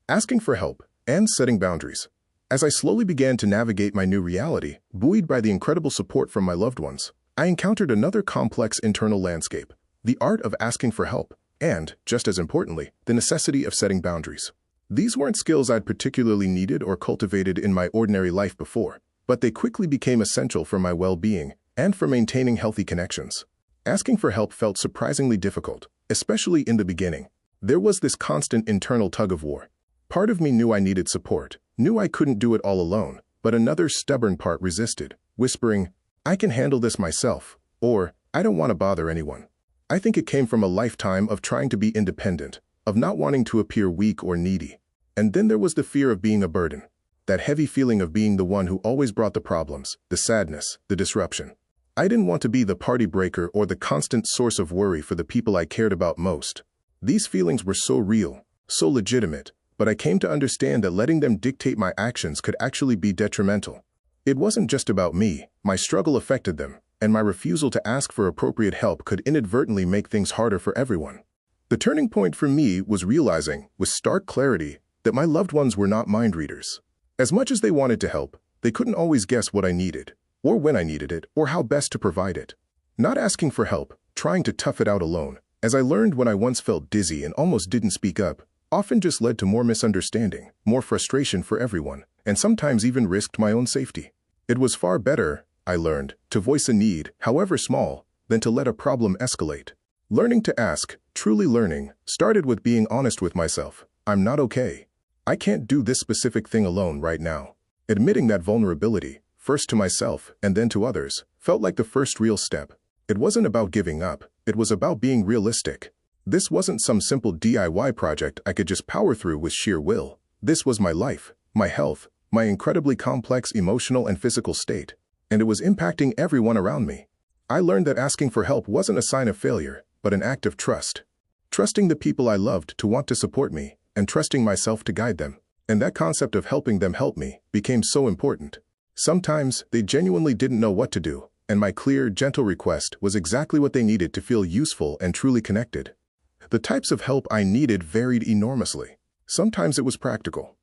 asking for help, and setting boundaries. As I slowly began to navigate my new reality, buoyed by the incredible support from my loved ones, I encountered another complex internal landscape, the art of asking for help, and, just as importantly, the necessity of setting boundaries. These weren't skills I'd particularly needed or cultivated in my ordinary life before, but they quickly became essential for my well-being and for maintaining healthy connections. Asking for help felt surprisingly difficult, especially in the beginning. There was this constant internal tug-of-war. Part of me knew I needed support, knew I couldn't do it all alone, but another stubborn part resisted, whispering, "I can handle this myself," or "I don't want to bother anyone." I think it came from a lifetime of trying to be independent, of not wanting to appear weak or needy. And then there was the fear of being a burden, that heavy feeling of being the one who always brought the problems, the sadness, the disruption. I didn't want to be the party breaker or the constant source of worry for the people I cared about most. These feelings were so real, so legitimate, but I came to understand that letting them dictate my actions could actually be detrimental. It wasn't just about me, my struggle affected them, and my refusal to ask for appropriate help could inadvertently make things harder for everyone. The turning point for me was realizing, with stark clarity, that my loved ones were not mind readers. As much as they wanted to help, they couldn't always guess what I needed, or when I needed it, or how best to provide it. Not asking for help, trying to tough it out alone, as I learned when I once felt dizzy and almost didn't speak up, often just led to more misunderstanding, more frustration for everyone, and sometimes even risked my own safety. It was far better, I learned, to voice a need, however small, than to let a problem escalate. Learning to ask, truly learning, started with being honest with myself. I'm not okay. I can't do this specific thing alone right now. Admitting that vulnerability, first to myself and then to others, felt like the first real step. It wasn't about giving up, it was about being realistic. This wasn't some simple DIY project I could just power through with sheer will. This was my life, my health, my incredibly complex emotional and physical state, and it was impacting everyone around me. I learned that asking for help wasn't a sign of failure, but an act of trust. Trusting the people I loved to want to support me, and trusting myself to guide them. And that concept of helping them help me became so important. Sometimes they genuinely didn't know what to do, and my clear, gentle request was exactly what they needed to feel useful and truly connected. The types of help I needed varied enormously. Sometimes it was practical.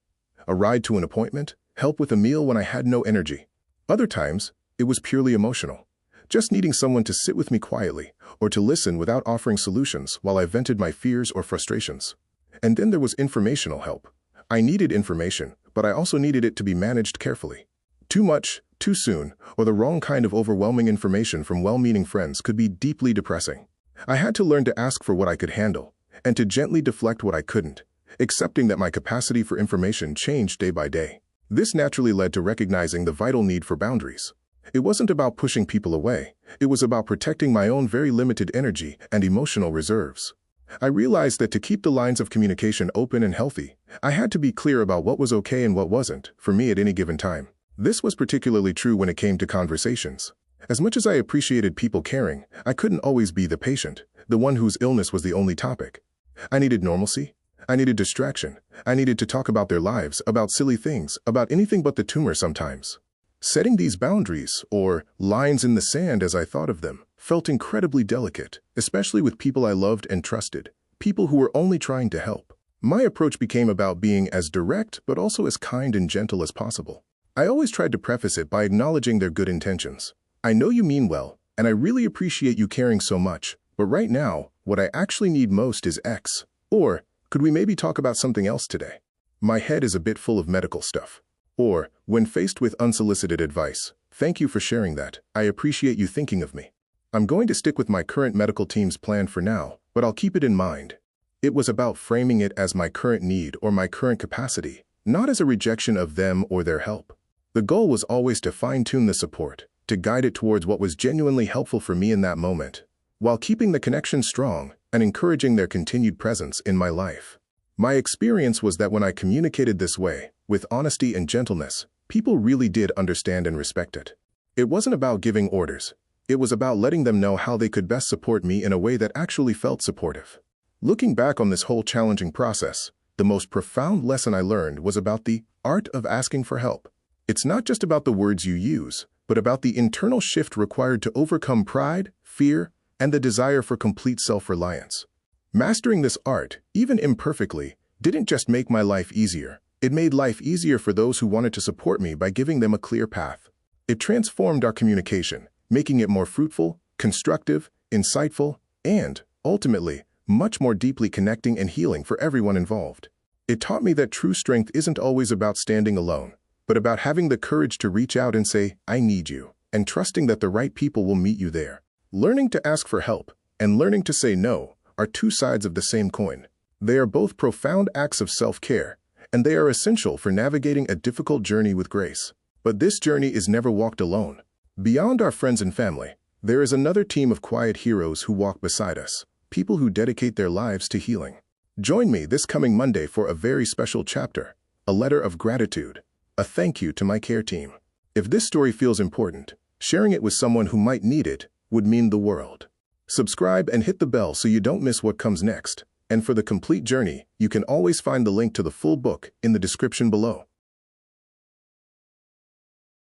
A ride to an appointment, help with a meal when I had no energy. Other times, it was purely emotional. Just needing someone to sit with me quietly, or to listen without offering solutions while I vented my fears or frustrations. And then there was informational help. I needed information, but I also needed it to be managed carefully. Too much, too soon, or the wrong kind of overwhelming information from well-meaning friends could be deeply depressing. I had to learn to ask for what I could handle, and to gently deflect what I couldn't, accepting that my capacity for information changed day by day. This naturally led to recognizing the vital need for boundaries. It wasn't about pushing people away, it was about protecting my own very limited energy and emotional reserves. I realized that to keep the lines of communication open and healthy, I had to be clear about what was okay and what wasn't, for me at any given time. This was particularly true when it came to conversations. As much as I appreciated people caring, I couldn't always be the patient, the one whose illness was the only topic. I needed normalcy. I needed distraction. I needed to talk about their lives, about silly things, about anything but the tumor sometimes. Setting these boundaries, or lines in the sand as I thought of them, felt incredibly delicate, especially with people I loved and trusted, people who were only trying to help. My approach became about being as direct but also as kind and gentle as possible. I always tried to preface it by acknowledging their good intentions. I know you mean well, and I really appreciate you caring so much, but right now, what I actually need most is X. Or, could we maybe talk about something else today? My head is a bit full of medical stuff. Or, when faced with unsolicited advice, thank you for sharing that. I appreciate you thinking of me. I'm going to stick with my current medical team's plan for now, but I'll keep it in mind. It was about framing it as my current need or my current capacity, not as a rejection of them or their help. The goal was always to fine-tune the support, to guide it towards what was genuinely helpful for me in that moment, while keeping the connection strong and encouraging their continued presence in my life. My experience was that when I communicated this way, with honesty and gentleness, people really did understand and respect it. It wasn't about giving orders. It was about letting them know how they could best support me in a way that actually felt supportive. Looking back on this whole challenging process, the most profound lesson I learned was about the art of asking for help. It's not just about the words you use, but about the internal shift required to overcome pride, fear, and the desire for complete self-reliance. Mastering this art, even imperfectly, didn't just make my life easier. It made life easier for those who wanted to support me by giving them a clear path. It transformed our communication, making it more fruitful, constructive, insightful, and, ultimately, much more deeply connecting and healing for everyone involved. It taught me that true strength isn't always about standing alone, but about having the courage to reach out and say, "I need you," and trusting that the right people will meet you there. Learning to ask for help and learning to say no are two sides of the same coin. They are both profound acts of self-care, and they are essential for navigating a difficult journey with grace. But this journey is never walked alone. Beyond our friends and family, there is another team of quiet heroes who walk beside us, people who dedicate their lives to healing. Join me this coming Monday for a very special chapter, a letter of gratitude, a thank you to my care team. If this story feels important, sharing it with someone who might need it would mean the world. Subscribe and hit the bell so you don't miss what comes next. And for the complete journey, you can always find the link to the full book in the description below.